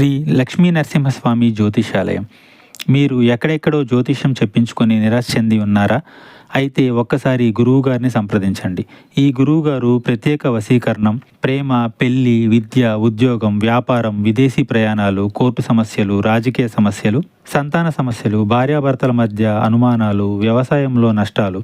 శ్రీ లక్ష్మీ నరసింహస్వామి జ్యోతిషాలయం. మీరు ఎక్కడెక్కడో జ్యోతిష్యం చెప్పించుకొని నిరాశ చెంది ఉన్నారా? అయితే ఒక్కసారి గురువుగారిని సంప్రదించండి. ఈ గురువుగారు ప్రత్యేక వశీకరణం, ప్రేమ, పెళ్లి, విద్య, ఉద్యోగం, వ్యాపారం, విదేశీ ప్రయాణాలు, కోర్టు సమస్యలు, రాజకీయ సమస్యలు, సంతాన సమస్యలు, భార్యాభర్తల మధ్య అనుమానాలు, వ్యవసాయంలో నష్టాలు,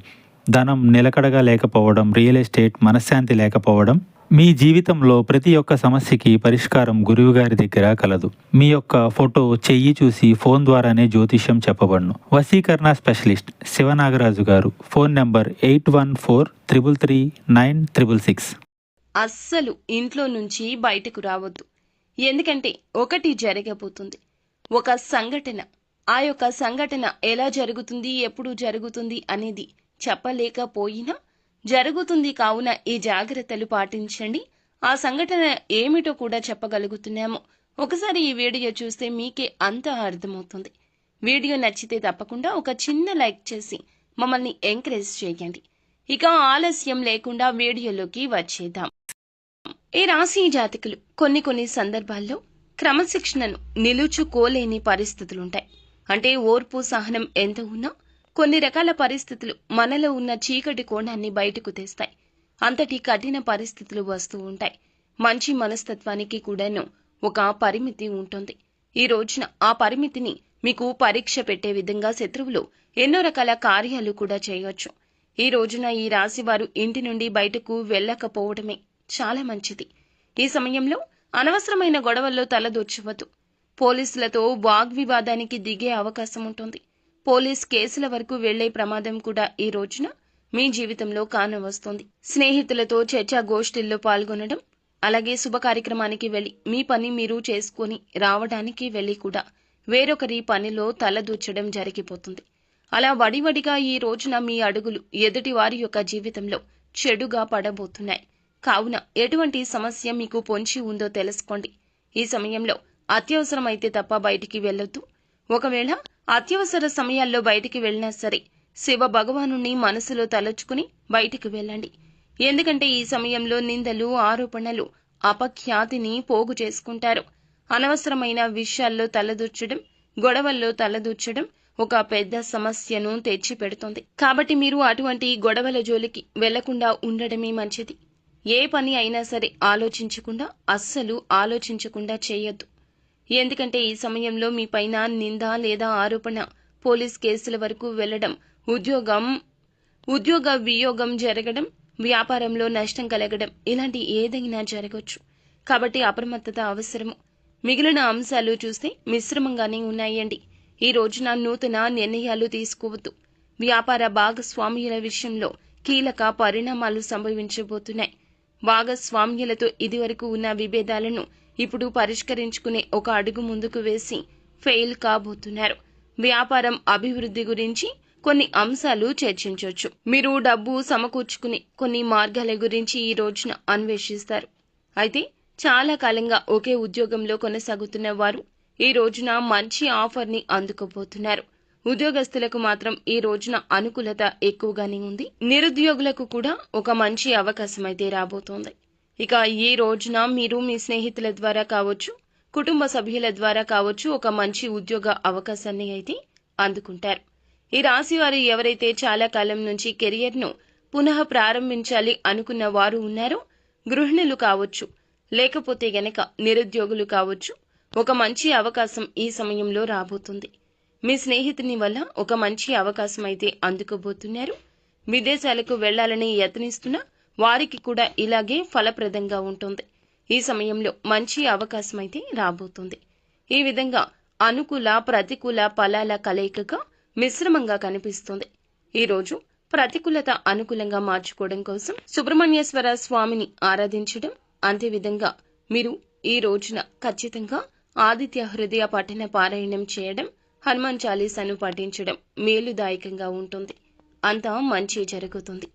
ధనం నిలకడగా లేకపోవడం, రియల్ ఎస్టేట్, మనశ్శాంతి లేకపోవడం, మీ జీవితంలో ప్రతి ఒక్క సమస్యకి పరిష్కారం గురువుగారి దగ్గర కలదు. మీ యొక్క ఫోటో, చెయ్యి చూసి ఫోన్ ద్వారానే జ్యోతిష్యం చెప్పబడును. వశీకరణ స్పెషలిస్ట్ శివనాగరాజు గారు. Phone number 8143339666. అస్సలు ఇంట్లో నుంచి బయటకు రావద్దు. ఎందుకంటే ఒకటి జరగబోతుంది. ఒక సంఘటన. ఆ యొక్క సంఘటన ఎలా జరుగుతుంది, ఎప్పుడు జరుగుతుంది అనేది చెప్పలేకపోయినా జరుగుతుంది. కావున ఈ జాగ్రత్తలు పాటించండి. ఆ సంఘటన ఏమిటో కూడా చెప్పగలుగుతున్నాము. ఒకసారి ఈ వీడియో చూస్తే మీకే అంతా అర్థమవుతుంది. వీడియో నచ్చితే తప్పకుండా ఒక చిన్న లైక్ చేసి మమ్మల్ని ఎంకరేజ్ చేయండి. ఇక ఆలస్యం లేకుండా వీడియోలోకి వచ్చేద్దాం. ఈ రాశి జాతకులు కొన్ని సందర్భాల్లో క్రమశిక్షణను నిలుచుకోలేని పరిస్థితులుంటాయి. అంటే ఓర్పు సహనం ఎంత ఉన్నా కొన్ని రకాల పరిస్థితులు మనలో ఉన్న చీకటి కోణాన్ని బయటకు తెస్తాయి. అంతటి కఠిన పరిస్థితులు వస్తూ ఉంటాయి. మంచి మనస్తత్వానికి కూడాను ఒక పరిమితి ఉంటుంది. ఈ రోజున ఆ పరిమితిని మీకు పరీక్ష పెట్టే విధంగా శత్రువులు ఎన్నో రకాల కార్యాలు కూడా చేయవచ్చు. ఈ రోజున ఈ రాశి వారు ఇంటి నుండి బయటకు వెళ్ళకపోవడమే చాలా మంచిది. ఈ సమయంలో అనవసరమైన గొడవల్లో తలదూర్చవద్దు. పోలీసులతో వాగ్వివాదానికి దిగే అవకాశం ఉంటుంది. పోలీస్ కేసుల వరకు వెళ్లే ప్రమాదం కూడా ఈ రోజున మీ జీవితంలో కానవస్తోంది. స్నేహితులతో చర్చా గోష్ఠిల్లో పాల్గొనడం, అలాగే శుభ కార్యక్రమానికి వెళ్లి మీ పని మీరు చేసుకుని రావడానికి వెళ్లి కూడా వేరొకరి పనిలో తలదూర్చడం జరిగిపోతుంది. అలా వడివడిగా ఈ రోజున మీ అడుగులు ఎదుటి వారి యొక్క జీవితంలో చెడుగా పడబోతున్నాయి. కావున ఎటువంటి సమస్య మీకు పొంచి ఉందో తెలుసుకోండి. ఈ సమయంలో అత్యవసరమైతే తప్ప బయటికి వెళ్లొద్దు. ఒకవేళ అత్యవసర సమయాల్లో బయటికి వెళ్ళినా సరే శివ భగవానుని మనసులో తలచుకుని బయటికి వెళ్ళండి. ఎందుకంటే ఈ సమయంలో నిందలు, ఆరోపణలు, అపఖ్యాతిని పోగు చేసుకుంటారు. అనవసరమైన విషయాల్లో తలదూర్చడం, గొడవల్లో తలదూర్చడం ఒక పెద్ద సమస్యను తెచ్చి పెడుతుంది. కాబట్టి మీరు అటువంటి గొడవల జోలికి వెళ్లకుండా ఉండడమే మంచిది. ఏ పని అయినా సరే అస్సలు ఆలోచించకుండా చేయొద్దు. ఎందుకంటే ఈ సమయంలో మీ పైన నింద లేదా ఆరోపణ, పోలీస్ కేసుల వరకు వెళ్లడం, ఉద్యోగ వియోగం జరగడం, వ్యాపారంలో నష్టం కలగడం, ఇలాంటి ఏదైనా జరగవచ్చు. కాబట్టి అప్రమత్తత అవసరము. మిగిలిన అంశాలు చూస్తే మిశ్రమంగానే ఉన్నాయండి. ఈ రోజున నూతన నిర్ణయాలు తీసుకోవద్దు. వ్యాపార భాగస్వామ్యుల విషయంలో కీలక పరిణామాలు సంభవించబోతున్నాయి. భాగస్వామ్యులతో ఇదివరకు ఉన్న విభేదాలను ఇప్పుడు పరిష్కరించుకునే ఒక అడుగు ముందుకు వేసి ఫెయిల్ కాబోతున్నారు. వ్యాపారం అభివృద్ధి గురించి కొన్ని అంశాలు చర్చించవచ్చు. మీరు డబ్బు సమకూర్చుకునే కొన్ని మార్గాల గురించి ఈ రోజున అన్వేషిస్తారు. అయితే చాలా కాలంగా ఒకే ఉద్యోగంలో కొనసాగుతున్న వారు ఈ రోజున మంచి ఆఫర్ని అందుకోబోతున్నారు. ఉద్యోగస్తులకు మాత్రం ఈ రోజున అనుకూలత ఎక్కువగానే ఉంది. నిరుద్యోగులకు కూడా ఒక మంచి అవకాశం అయితే రాబోతోంది. ఇక ఈ రోజున మీరు మీ స్నేహితుల ద్వారా కావచ్చు, కుటుంబ సభ్యుల ద్వారా కావచ్చు ఒక మంచి ఉద్యోగ అవకాశాన్ని అయితే అందుకుంటారు. ఈ రాశి వారు ఎవరైతే చాలా కాలం నుంచి కెరియర్ను పునః ప్రారంభించాలి అనుకున్న వారు ఉన్నారో, గృహిణులు కావచ్చు, లేకపోతే గనక నిరుద్యోగులు కావచ్చు, ఒక మంచి అవకాశం ఈ సమయంలో రాబోతుంది. మీ స్నేహితుని వల్ల ఒక మంచి అవకాశం అయితే అందుకోబోతున్నారు. విదేశాలకు వెళ్లాలని యత్నిస్తున్నా వారికి కూడా ఇలాగే ఫలప్రదంగా ఉంటుంది. ఈ సమయంలో మంచి అవకాశం అయితే రాబోతుంది. ఈ విధంగా అనుకూల, ప్రతికూల ఫలాల కలయికగా మిశ్రమంగా కనిపిస్తుంది. ఈ రోజు ప్రతికూలత అనుకూలంగా మార్చుకోవడం కోసం సుబ్రహ్మణ్యేశ్వర స్వామిని ఆరాధించడం, అంతేవిధంగా మీరు ఈ రోజున ఖచ్చితంగా ఆదిత్య హృదయ పఠన పారాయణం చేయడం, హనుమాన్ చాలీసాను పఠించడం మేలుదాయకంగా ఉంటుంది. అంతా మంచి జరుగుతుంది.